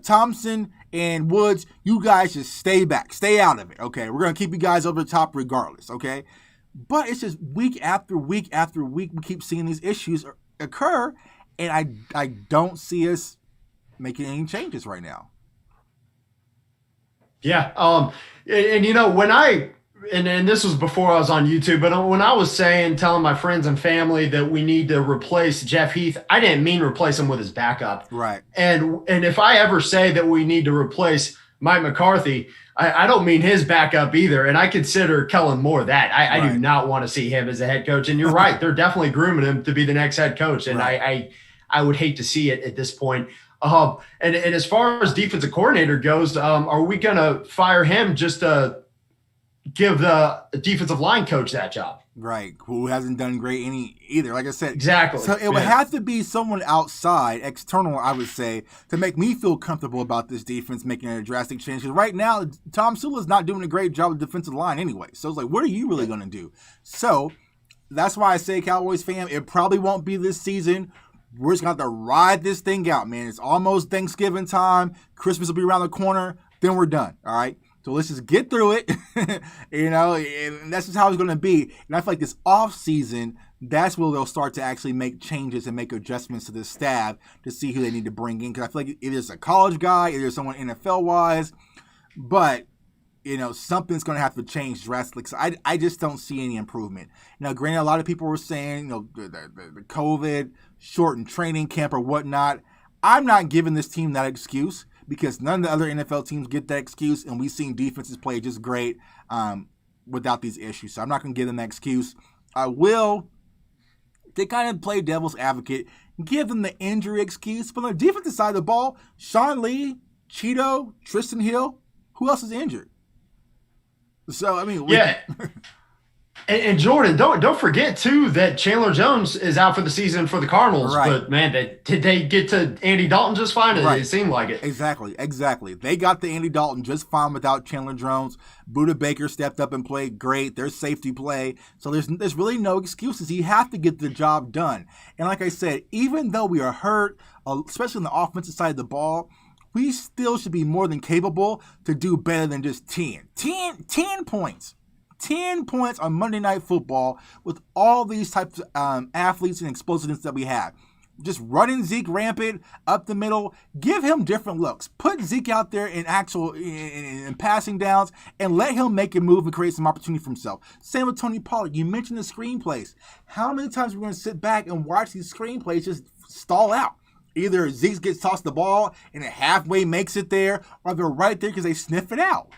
C: Thompson and Woods, you guys just stay back. Stay out of it, okay? We're going to keep you guys over the top regardless, okay? But it's just week after week after week, we keep seeing these issues occur, and I don't see us making any changes right now.
A: Yeah. And you know, when and this was before I was on YouTube, but when I was telling my friends and family that we need to replace Jeff Heath, I didn't mean replace him with his backup.
C: Right.
A: And if I ever say that we need to replace Mike McCarthy, I don't mean his backup either. And I consider Kellen Moore that. I do not want to see him as a head coach. And you're right. They're definitely grooming him to be the next head coach. And I would hate to see it at this point. And as far as defensive coordinator goes, are we going to fire him just to give the defensive line coach that job?
C: Right, who hasn't done great either. Like I said,
A: exactly.
C: So it would have to be someone outside, external, I would say, to make me feel comfortable about this defense making a drastic change. Because right now, Tom Sula's not doing a great job with the defensive line anyway. So it's like, what are you really going to do? So that's why I say, Cowboys fan, it probably won't be this season. We're just going to have to ride this thing out, man. It's almost Thanksgiving time. Christmas will be around the corner. Then we're done, all right? So let's just get through it, you know, and that's just how it's going to be. And I feel like this off season, that's where they'll start to actually make changes and make adjustments to the staff to see who they need to bring in. Because I feel like it is a college guy, it is someone NFL-wise, but, you know, something's going to have to change drastically. So I just don't see any improvement. Now, granted, a lot of people were saying, you know, the COVID, shortened training camp or whatnot. I'm not giving this team that excuse, because none of the other NFL teams get that excuse, and we've seen defenses play just great without these issues. So I'm not going to give them that excuse. I will, to kind of play devil's advocate, give them the injury excuse. But on the defensive side of the ball, Sean Lee, Cheeto, Tristan Hill, who else is injured? So, I mean,
A: yeah. And Jordan, don't forget too that Chandler Jones is out for the season for the Cardinals. Right. But man, did they get to Andy Dalton just fine? Right. It seemed like it.
C: Exactly. They got to Andy Dalton just fine without Chandler Jones. Budda Baker stepped up and played great. There's safety play, so there's really no excuses. You have to get the job done. And like I said, even though we are hurt, especially on the offensive side of the ball, we still should be more than capable to do better than just 10 points. 10 points on Monday Night Football with all these types of athletes and explosiveness that we have. Just running Zeke rampant up the middle. Give him different looks. Put Zeke out there in passing downs and let him make a move and create some opportunity for himself. Same with Tony Pollard. You mentioned the screenplays. How many times are we going to sit back and watch these screenplays just stall out? Either Zeke gets tossed the ball and it halfway makes it there, or they're right there because they sniff it out.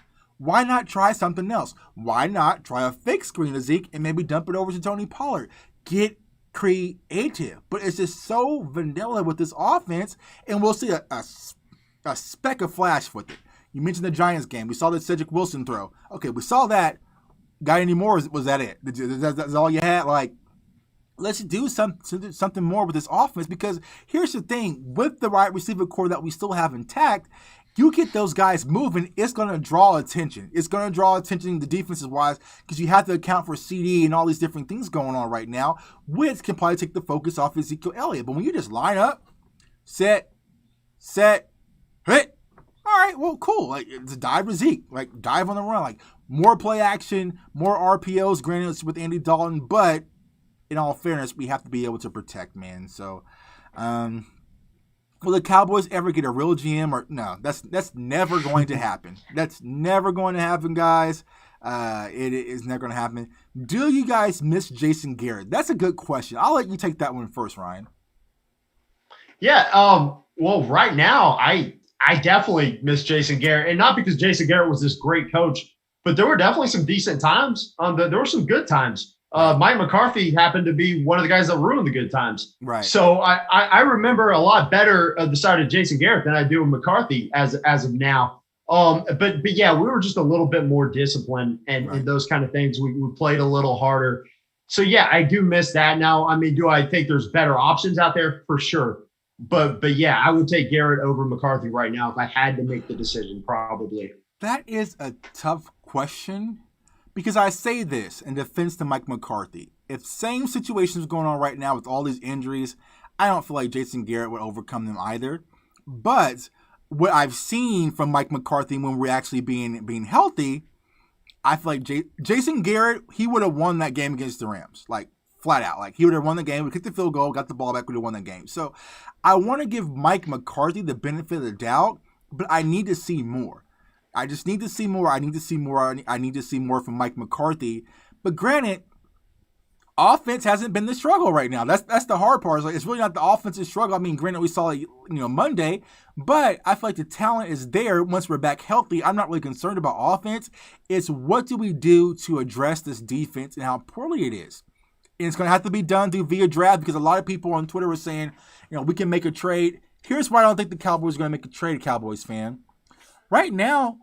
C: Why not try something else? Why not try a fake screen to Zeke and maybe dump it over to Tony Pollard? Get creative. But it's just so vanilla with this offense, and we'll see a speck of flash with it. You mentioned the Giants game. We saw the Cedric Wilson throw. Okay, we saw that. Got any more? Was that it? That's all you had? Like, let's do something more with this offense, because here's the thing. With the wide receiver core that we still have intact, you get those guys moving, it's going to draw attention. It's going to draw attention the defenses wise, because you have to account for CD and all these different things going on right now, which can probably take the focus off Ezekiel Elliott. But when you just line up, set, hit, all right, well, cool. Like, it's a dive with Zeke. Like, dive on the run. Like, more play action, more RPOs, granted it's with Andy Dalton, but in all fairness, we have to be able to protect, man. So, will the Cowboys ever get a real GM? Or no, that's never going to happen. That's never going to happen, guys. It is never going to happen. Do you guys miss Jason Garrett? That's a good question. I'll let you take that one first, Ryan.
A: Yeah. Well, right now, I definitely miss Jason Garrett, and not because Jason Garrett was this great coach, but there were definitely some decent times. There were some good times. Mike McCarthy happened to be one of the guys that ruined the good times.
C: Right.
A: So I remember a lot better of the side of Jason Garrett than I do with McCarthy as of now. But yeah, we were just a little bit more disciplined and those kind of things. We played a little harder. So yeah, I do miss that now. I mean, do I think there's better options out there? For sure. But yeah, I would take Garrett over McCarthy right now if I had to make the decision, probably.
C: That is a tough question, Because I say this in defense to Mike McCarthy. If same situation is going on right now with all these injuries, I don't feel like Jason Garrett would overcome them either. But what I've seen from Mike McCarthy when we're actually being healthy, I feel like Jason Garrett, he would have won that game against the Rams. Like, flat out. Like, he would have won the game, would kick the field goal, got the ball back, would have won the game. So I want to give Mike McCarthy the benefit of the doubt, but I need to see more. I just need to see more. I need to see more. I need to see more from Mike McCarthy. But granted, offense hasn't been the struggle right now. That's the hard part. It's really not the offensive struggle. I mean, granted, we saw it, Monday, but I feel like the talent is there once we're back healthy. I'm not really concerned about offense. It's what do we do to address this defense and how poorly it is. And it's going to have to be done through via draft because a lot of people on Twitter were saying, we can make a trade. Here's why I don't think the Cowboys are going to make a trade, Cowboys fan. Right now,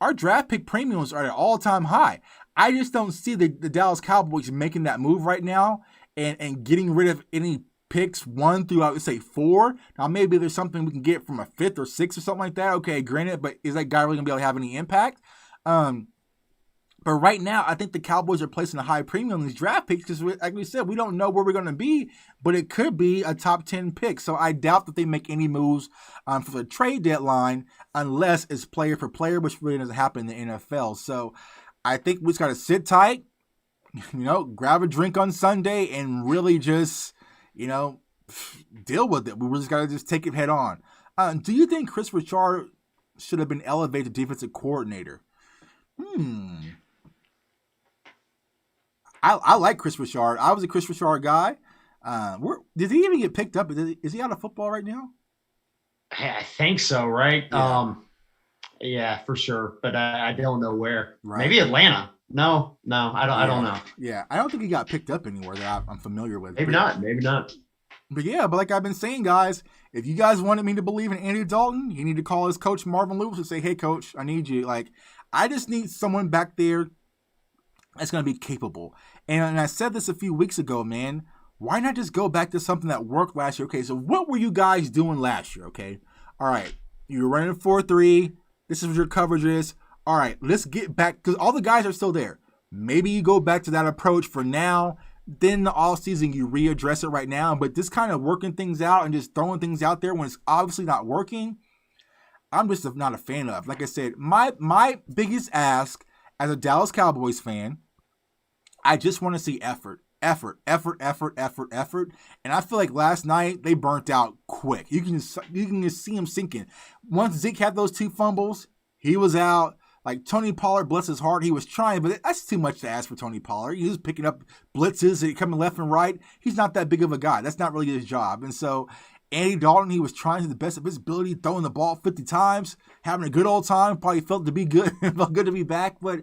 C: our draft pick premiums are at an all-time high. I just don't see the Dallas Cowboys making that move right now and getting rid of any picks 1 through, I would say, 4. Now, maybe there's something we can get from a 5th or 6th or something like that. Okay, granted, but is that guy really going to be able to have any impact? But right now, I think the Cowboys are placing a high premium on these draft picks because, like we said, we don't know where we're going to be, but it could be a top 10 pick. So I doubt that they make any moves for the trade deadline unless it's player for player, which really doesn't happen in the NFL. So I think we just got to sit tight, grab a drink on Sunday and really just, deal with it. We just got to just take it head on. Do you think Chris Richard should have been elevated to defensive coordinator? I like Chris Richard. I was a Chris Richard guy. Did he even get picked up? Is he out of football right now?
A: I think so, right?
C: Yeah,
A: yeah, for sure. But I don't know where.
C: Right.
A: Maybe Atlanta. No, I don't know.
C: Yeah, I don't think he got picked up anywhere that I'm familiar with.
A: Maybe not.
C: But yeah, but like I've been saying, guys, if you guys wanted me to believe in Andy Dalton, you need to call his coach Marvin Lewis and say, "Hey, coach, I need you." Like, I just need someone back there that's going to be capable. And I said this a few weeks ago, man. Why not just go back to something that worked last year? Okay, so what were you guys doing last year, okay? All right, you were running 4-3. This is what your coverage is. All right, let's get back, because all the guys are still there. Maybe you go back to that approach for now. Then the offseason, you readdress it right now. But this kind of working things out and just throwing things out there when it's obviously not working, I'm just not a fan of. Like I said, my biggest ask as a Dallas Cowboys fan, I just want to see effort. And I feel like last night they burnt out quick. You can just see him sinking. Once Zeke had those 2 fumbles, he was out. Like Tony Pollard, bless his heart, he was trying, but that's too much to ask for Tony Pollard. He was picking up blitzes coming left and right. He's not that big of a guy. That's not really his job. And so Andy Dalton, he was trying to the best of his ability, throwing the ball 50 times, having a good old time. Probably felt to be good, felt good to be back, but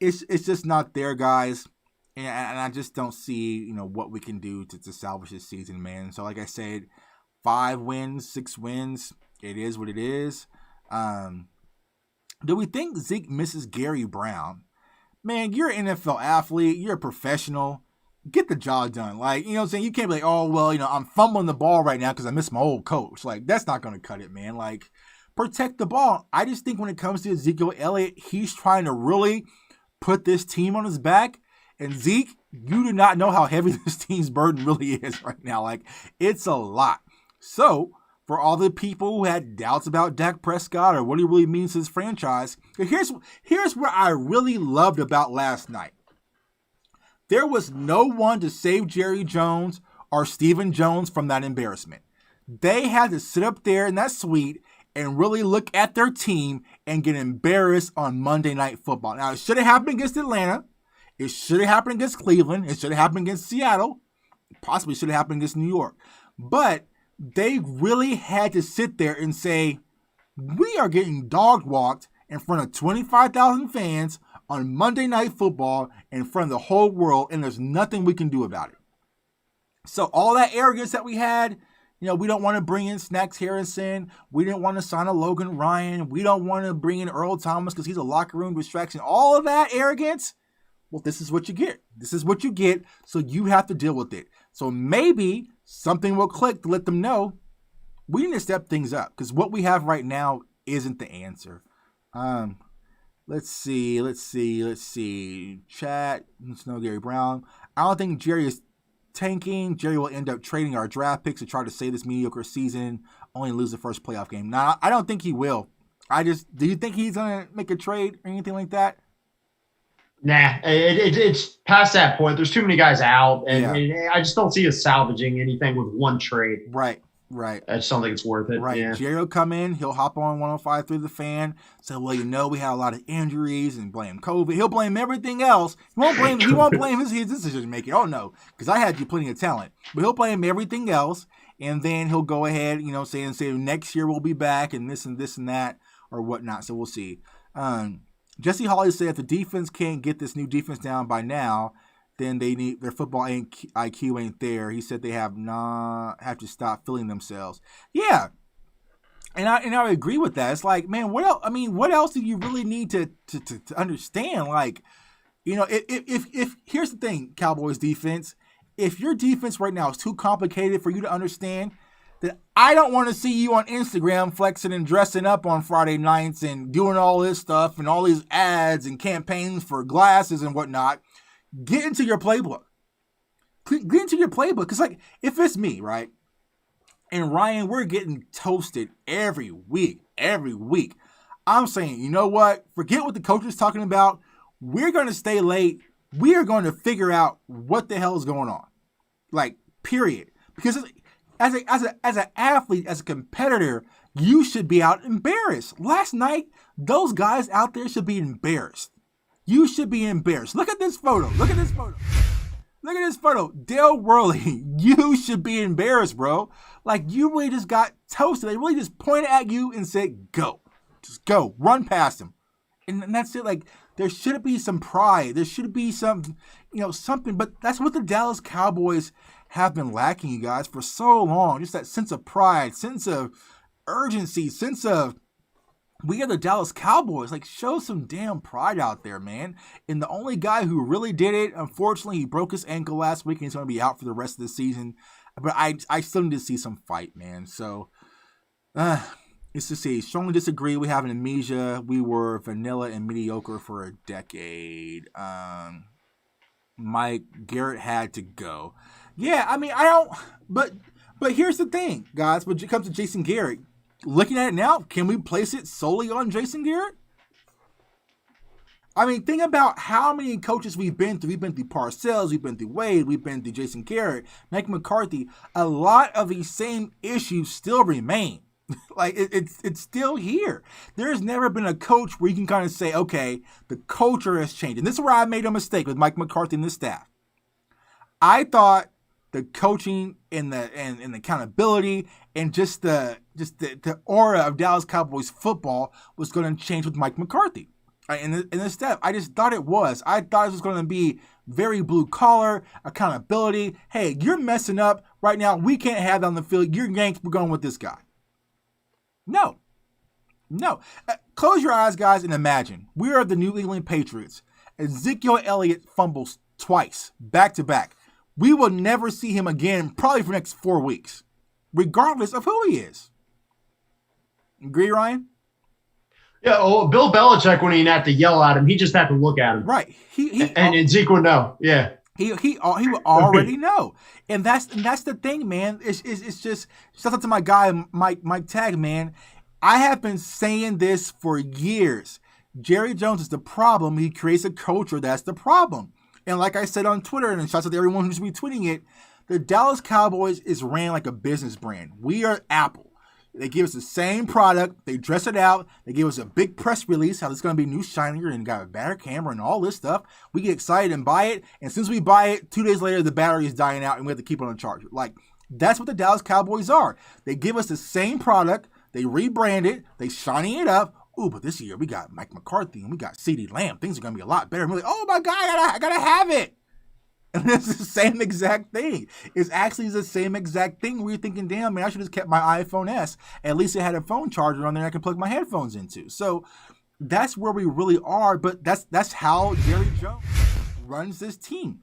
C: it's just not there, guys. And I just don't see, what we can do to salvage this season, man. So like I said, 5 wins, 6 wins. It is what it is. Do we think Zeke misses Gary Brown? Man, you're an NFL athlete. You're a professional. Get the job done. Like, you know what I'm saying? You can't be like, oh, well, I'm fumbling the ball right now because I miss my old coach. Like, that's not going to cut it, man. Like, protect the ball. I just think when it comes to Ezekiel Elliott, he's trying to really put this team on his back. And Zeke, you do not know how heavy this team's burden really is right now. Like, it's a lot. So, for all the people who had doubts about Dak Prescott or what he really means to his franchise, here's what I really loved about last night. There was no one to save Jerry Jones or Stephen Jones from that embarrassment. They had to sit up there in that suite and really look at their team and get embarrassed on Monday Night Football. Now, it should have happened against Atlanta. It should have happened against Cleveland. It should have happened against Seattle. Possibly should have happened against New York. But they really had to sit there and say, we are getting dog walked in front of 25,000 fans on Monday Night Football in front of the whole world, and there's nothing we can do about it. So all that arrogance that we had, we don't want to bring in Snacks Harrison. We didn't want to sign a Logan Ryan. We don't want to bring in Earl Thomas because he's a locker room distraction. All of that arrogance, well, this is what you get. This is what you get, so you have to deal with it. So maybe something will click to let them know we need to step things up because what we have right now isn't the answer. Let's see. Chat. No Gary Brown. I don't think Jerry is tanking. Jerry will end up trading our draft picks to try to save this mediocre season, only lose the first playoff game. Nah, I don't think he will. Do you think he's going to make a trade or anything like that?
A: Nah, it's past that point. There's too many guys out, and I just don't see us salvaging anything with one trade.
C: Right.
A: I just don't think it's worth it.
C: Right.
A: Yeah.
C: Jerry will come in. He'll hop on 105 through the fan. Say, well, we had a lot of injuries and blame COVID. He'll blame everything else. He won't blame his decision making. Oh, no, because I had you plenty of talent. But he'll blame everything else, and then he'll go ahead, say next year we'll be back and this and that or whatnot. So we'll see. Jesse Hawley said if the defense can't get this new defense down by now, then they need their football IQ ain't there. He said they have to stop feeling themselves. Yeah, and I agree with that. It's like, man, what else? I mean, what else do you really need to understand? Like, if here's the thing, Cowboys defense. If your defense right now is too complicated for you to understand, then I don't want to see you on Instagram flexing and dressing up on Friday nights and doing all this stuff and all these ads and campaigns for glasses and whatnot. Get into your playbook. Because, like, if it's me, right, and Ryan, we're getting toasted every week. I'm saying, you know what? Forget what the coach is talking about. We're going to stay late. We are going to figure out what the hell is going on. Like, period. Because as an athlete, as a competitor, you should be out embarrassed. Last night, those guys out there should be embarrassed. You should be embarrassed. Look at this photo. Dale Worley, you should be embarrassed, bro. Like, you really just got toasted. They really just pointed at you and said, go. Just go. Run past him. And that's it. Like, there should be some pride. There should be some, something. But that's what the Dallas Cowboys have been lacking, you guys, for so long. Just that sense of pride, sense of urgency, sense of, we are the Dallas Cowboys. Like, show some damn pride out there, man. And the only guy who really did it, unfortunately, he broke his ankle last week and he's going to be out for the rest of the season. But I still need to see some fight, man. So, it's to see. Strongly disagree. We have an amnesia. We were vanilla and mediocre for a decade. Mike, Garrett had to go. Yeah, I mean, I don't. But here's the thing, guys. When it comes to Jason Garrett, looking at it now, can we place it solely on Jason Garrett? I mean, think about how many coaches we've been through. We've been through Parcells, we've been through Wade, we've been through Jason Garrett, Mike McCarthy. A lot of these same issues still remain. Like, it's still here. There's never been a coach where you can kind of say, okay, the culture has changed. And this is where I made a mistake with Mike McCarthy and the staff. I thought the coaching and the accountability and just the aura of Dallas Cowboys football was going to change with Mike McCarthy. And the staff, I just thought it was. I thought it was going to be very blue collar, accountability. Hey, you're messing up right now. We can't have that on the field. You're Yanks. We're going with this guy. No. Close your eyes, guys, and imagine. We are the New England Patriots. Ezekiel Elliott fumbles twice, back to back. We will never see him again, probably for the next 4 weeks, regardless of who he is. Agree, Ryan?
A: Yeah, Bill Belichick, when he didn't have to yell at him, he just had to look at him. Right. And Zeke would know. Yeah.
C: He would already know. And that's the thing, man. It's just, shout out to my guy, Mike Tag, man. I have been saying this for years. Jerry Jones is the problem. He creates a culture that's the problem. And like I said on Twitter, and shouts out to everyone who's retweeting it, the Dallas Cowboys is ran like a business brand. We are Apple. They give us the same product. They dress it out. They give us a big press release, how it's going to be new, shinier, and got a better camera and all this stuff. We get excited and buy it. And since we buy it, 2 days later, the battery is dying out and we have to keep it on a charger. Like, that's what the Dallas Cowboys are. They give us the same product. They rebrand it. They shiny it up. Ooh, but this year we got Mike McCarthy and we got CeeDee Lamb. Things are going to be a lot better. And we're like, oh my God, I gotta have it. And it's the same exact thing. It's actually the same exact thing where you're thinking, damn, man, I should have just kept my iPhone S. At least it had a phone charger on there I can plug my headphones into. So that's where we really are. But that's how Jerry Jones runs this team.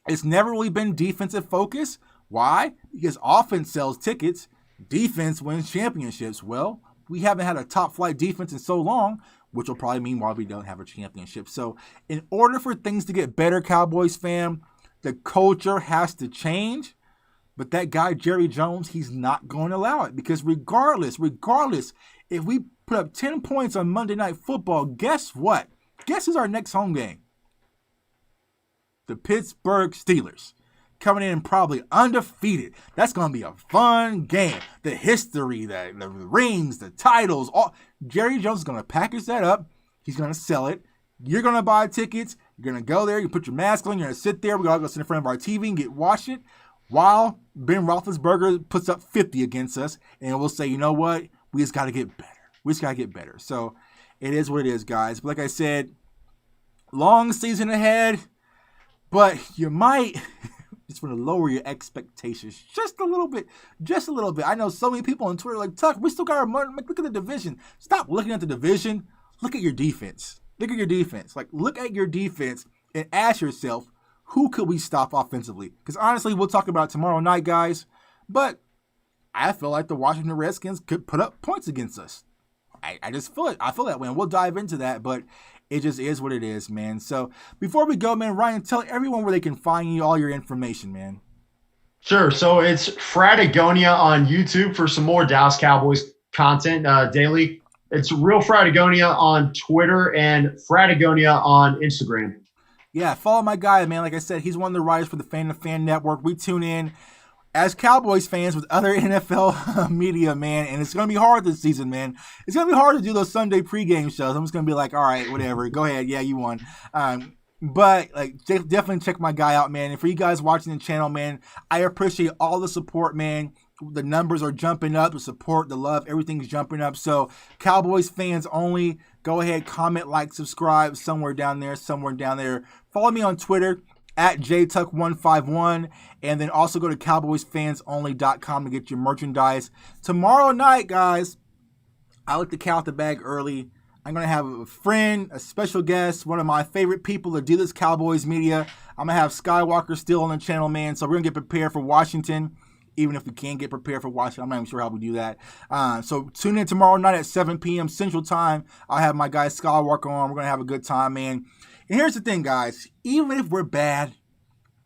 C: It's never really been defensive focus. Why? Because offense sells tickets. Defense wins championships. Well, we haven't had a top flight defense in so long. which will probably mean why we don't have a championship. So in order for things to get better, Cowboys fam, the culture has to change. But that guy, Jerry Jones, he's not going to allow it. Because regardless, if we put up 10 points on Monday Night Football, guess what? Guess who's our next home game? The Pittsburgh Steelers. Coming in probably undefeated. That's going to be a fun game. The history, the rings, the titles. All Jerry Jones is going to package that up. He's going to sell it. You're going to buy tickets. You're going to go there. You put your mask on. You're going to sit there. We're going to go sit in front of our TV and watch it. While Ben Roethlisberger puts up 50 against us. And we'll say, you know what? We just got to get better. So it is what it is, guys. But like I said, long season ahead. But you might just want to lower your expectations just a little bit. I know so many people on Twitter are like, Tuck, we still got our money. Look at the division. Stop looking at the division. Look at your defense. Look at your defense and ask yourself, who could we stop offensively? Because honestly, we'll talk about it tomorrow night, guys. But I feel like the Washington Redskins could put up points against us. I just feel it. I feel that way. And we'll dive into that. But it just is what it is, man. So before we go, man, Ryan, tell everyone where they can find you, all your information, man.
A: Sure. So it's Fratagonia on YouTube for some more Dallas Cowboys content daily. It's Real Fratagonia on Twitter and Fratagonia on Instagram.
C: Yeah, follow my guy, man. Like I said, he's one of the writers for the Fan to Fan Network. We tune in as Cowboys fans with other NFL media, man, and it's going to be hard this season, man. It's going to be hard to do those Sunday pregame shows. I'm just going to be like, all right, whatever. Go ahead. Yeah, you won. But like, definitely check my guy out, man. And for you guys watching the channel, man, I appreciate all the support, man. The numbers are jumping up. The support, the love, everything's jumping up. So Cowboys fans only. Go ahead, comment, like, subscribe, somewhere down there. Follow me on Twitter at jtuck151, and then also go to cowboysfansonly.com to get your merchandise. Tomorrow night, guys, I like to count the bag early. I'm going to have a friend, a special guest, one of my favorite people to do this Cowboys media. I'm going to have Skywalker still on the channel, man, so we're going to get prepared for Washington. Even if we can't get prepared for Washington, I'm not even sure how we do that. So tune in tomorrow night at 7 p.m. Central Time. I'll have my guy Skywalker on. We're going to have a good time, man. And here's the thing, guys. Even if we're bad,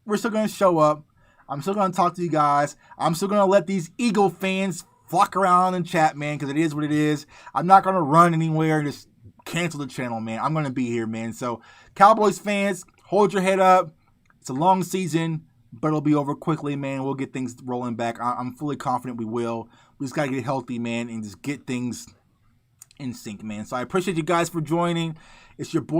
C: we're still going to show up. I'm still going to talk to you guys. I'm still going to let these Eagle fans flock around and chat, man, because it is what it is. I'm not going to run anywhere and just cancel the channel, man. I'm going to be here, man. So Cowboys fans, hold your head up. It's a long season, but it'll be over quickly, man. We'll get things rolling back. I'm fully confident we will. We just got to get healthy, man, and just get things in sync, man. So I appreciate you guys for joining. It's your boy